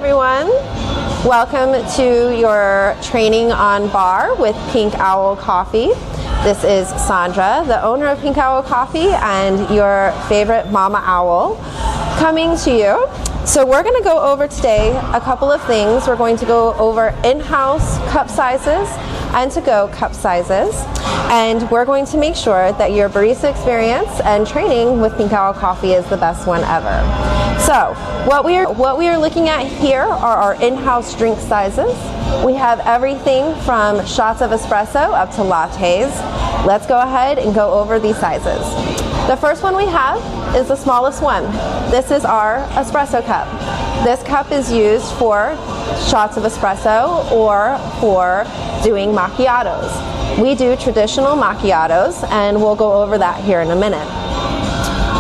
everyone. Welcome to your training on bar with Pink Owl Coffee. This is Saandra, the owner of Pink Owl Coffee and your favorite mama owl, coming to you. So we're going to go over today a couple of things. We're going to go over in-house cup sizes and to-go cup sizes, and we're going to make sure that your barista experience and training with Pink Owl Coffee is the best one ever. So what we are looking at here are our in-house drink sizes. We have everything from shots of espresso up to lattes. Let's go ahead and go over these sizes. The first one we have is the smallest one. This is our espresso cup. This cup is used for shots of espresso or for doing macchiatos. We do traditional macchiatos, and we'll go over that here in a minute.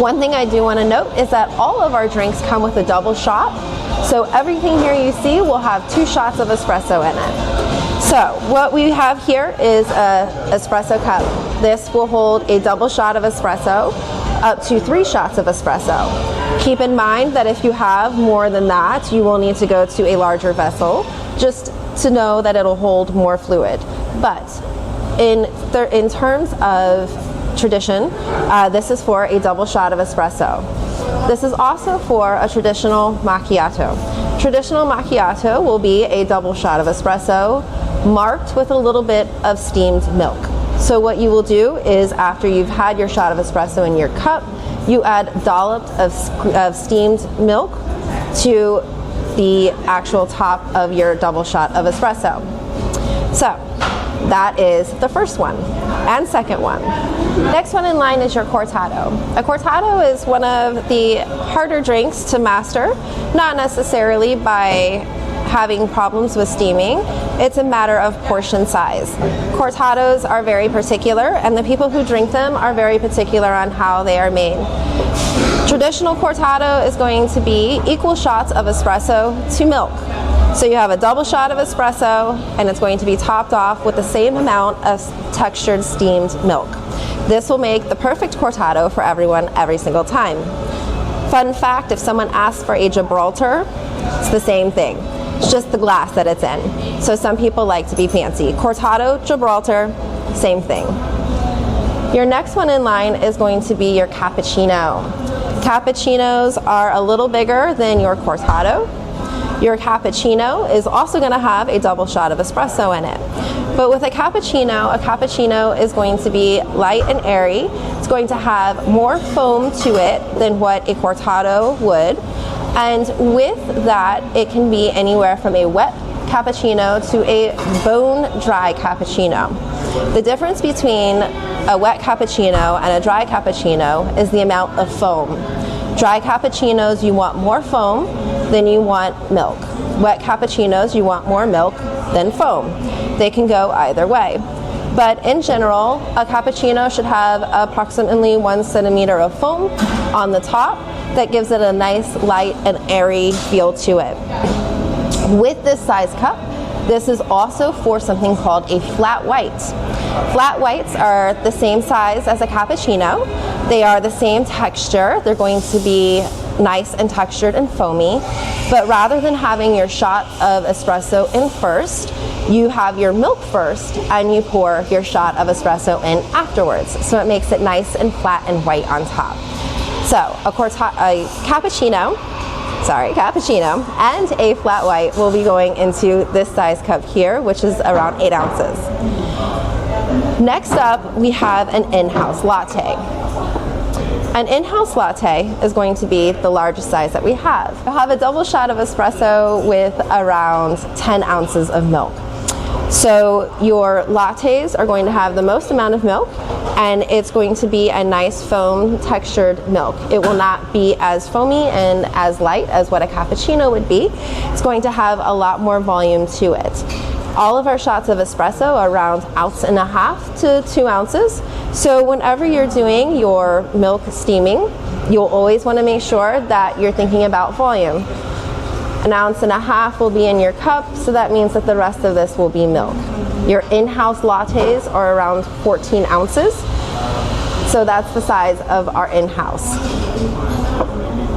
One thing I do want to note is that all of our drinks come with a double shot. So everything here you see will have 2 shots of espresso in it. So what we have here is an espresso cup. This will hold a double shot of espresso, up to 3 shots of espresso. Keep in mind that if you have more than that, you will need to go to a larger vessel just to know that it'll hold more fluid. But in terms of tradition, this is for a double shot of espresso. This is also for a traditional macchiato. Traditional macchiato will be a double shot of espresso marked with a little bit of steamed milk. So what you will do is, after you've had your shot of espresso in your cup, you add dollops of steamed milk to the actual top of your double shot of espresso. So that is the first one and second one. Next one in line is your cortado. A cortado is one of the harder drinks to master, not necessarily by having problems with steaming. It's a matter of portion size. Cortados are very particular, and the people who drink them are very particular on how they are made. Traditional cortado is going to be equal shots of espresso to milk. So you have a double shot of espresso, and it's going to be topped off with the same amount of textured steamed milk. This will make the perfect cortado for everyone every single time. Fun fact, if someone asks for a Gibraltar, it's the same thing. It's just the glass that it's in. So some people like to be fancy. Cortado, Gibraltar, same thing. Your next one in line is going to be your cappuccino. Cappuccinos are a little bigger than your cortado. Your cappuccino is also going to have a double shot of espresso in it. But with a cappuccino is going to be light and airy. It's going to have more foam to it than what a cortado would. And with that, it can be anywhere from a wet cappuccino to a bone dry cappuccino. The difference between a wet cappuccino and a dry cappuccino is the amount of foam. Dry cappuccinos, you want more foam than you want milk. Wet cappuccinos, you want more milk than foam. They can go either way. But in general, a cappuccino should have approximately 1 centimeter of foam on the top that gives it a nice light and airy feel to it. With this size cup, this is also for something called a flat white. Flat whites are the same size as a cappuccino. They are the same texture. They're going to be nice and textured and foamy. But rather than having your shot of espresso in first, you have your milk first and you pour your shot of espresso in afterwards. So it makes it nice and flat and white on top. So a cappuccino and a flat white will be going into this size cup here, which is around 8 ounces. Next up, we have an in-house latte. An in-house latte is going to be the largest size that we have. You'll have a double shot of espresso with around 10 ounces of milk. So your lattes are going to have the most amount of milk, and it's going to be a nice foam textured milk. It will not be as foamy and as light as what a cappuccino would be. It's going to have a lot more volume to it. All of our shots of espresso are around 1.5 to 2 ounces. So whenever you're doing your milk steaming, you'll always want to make sure that you're thinking about volume. 1.5 ounces will be in your cup, so that means that the rest of this will be milk. Your in-house lattes are around 14 ounces, so that's the size of our in-house.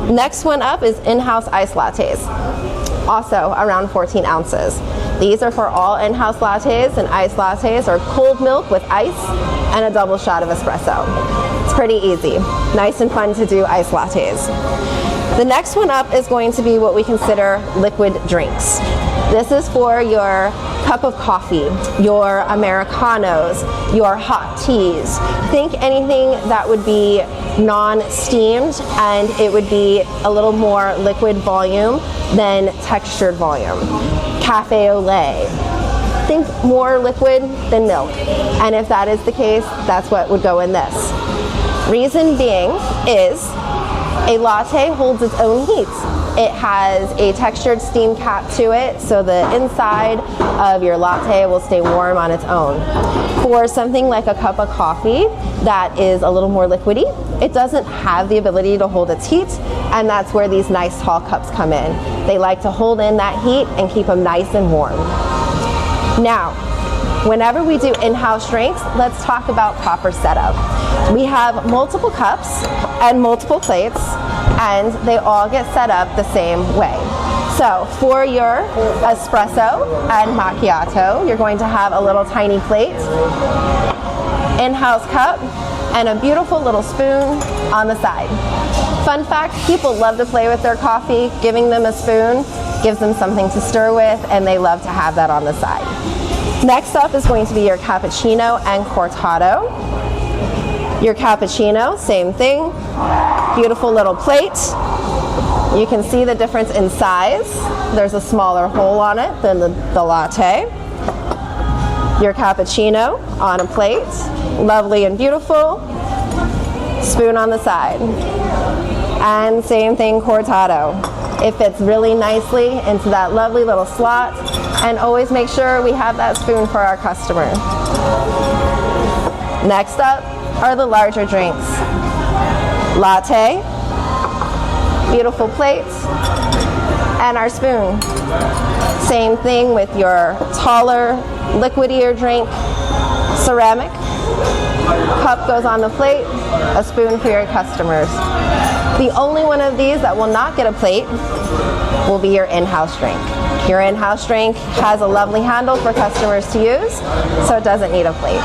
Next one up is in-house iced lattes. also around 14 ounces. These are for all in-house lattes and iced lattes, or cold milk with ice and a double shot of espresso. It's pretty easy. Nice and fun to do iced lattes. The next one up is going to be what we consider liquid drinks. This is for your cup of coffee, your Americanos, your hot teas. Think anything that would be non-steamed, and it would be a little more liquid volume than textured volume. Cafe au lait. Think more liquid than milk. And if that is the case, that's what would go in this. Reason being is a latte holds its own heat. It has a textured steam cap to it, so the inside of your latte will stay warm on its own. For something like a cup of coffee that is a little more liquidy, it doesn't have the ability to hold its heat, and that's where these nice tall cups come in. They like to hold in that heat and keep them nice and warm. Now, whenever we do in-house drinks, let's talk about proper setup. We have multiple cups and multiple plates, and they all get set up the same way. So for your espresso and macchiato, you're going to have a little tiny plate, in-house cup, and a beautiful little spoon on the side. Fun fact, people love to play with their coffee. Giving them a spoon gives them something to stir with, and they love to have that on the side. Next up is going to be your cappuccino and cortado. Your cappuccino, same thing, beautiful little plate. You can see the difference in size. There's a smaller hole on it than the latte. Your cappuccino on a plate, lovely and beautiful, spoon on the side. And same thing, cortado. It fits really nicely into that lovely little slot, and always make sure we have that spoon for our customer. Next up are the larger drinks. Latte, beautiful plate, and our spoon. Same thing with your taller, liquidier drink. Ceramic, cup goes on the plate, a spoon for your customers. The only one of these that will not get a plate will be your in-house drink. Your in-house drink has a lovely handle for customers to use, so it doesn't need a plate.